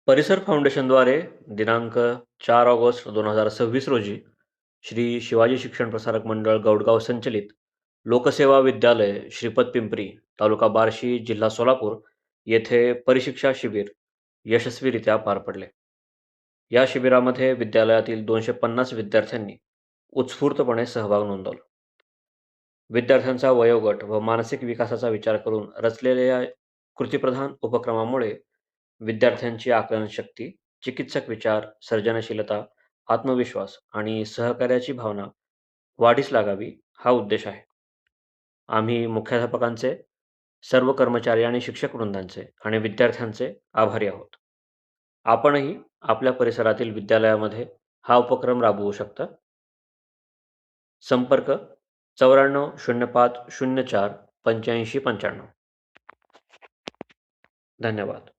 परिसर फाउंडेशनद्वारे दिनांक 4 ऑगस्ट 2026 रोजी श्री शिवाजी शिक्षण प्रसारक मंडळ गौडगाव संचलित लोकसेवा विद्यालय श्रीपत पिंपरी तालुका बार्शी जिल्हा सोलापूर येथे परिशिक्षा शिबिर यशस्वीरित्या पार पडले. या शिबिरामध्ये विद्यालयातील 250 विद्यार्थ्यांनी उत्स्फूर्तपणे सहभाग नोंदवला. विद्यार्थ्यांचा वयोगट व मानसिक विकासाचा विचार करून रचलेल्या या कृतीप्रधान उपक्रमामुळे विद्यार्थ्यांची आकलनशक्ती, चिकित्सक विचार, सर्जनशीलता, आत्मविश्वास आणि सहकार्याची भावना वाढीस लागावी हा उद्देश आहे. आम्ही मुख्याध्यापकांचे, सर्व कर्मचारी आणि शिक्षक वृंदांचे आणि विद्यार्थ्यांचे आभारी आहोत. आपणही आपल्या परिसरातील विद्यालयामध्ये हा उपक्रम राबवू शकता. संपर्क 94 05 04 85 95. धन्यवाद.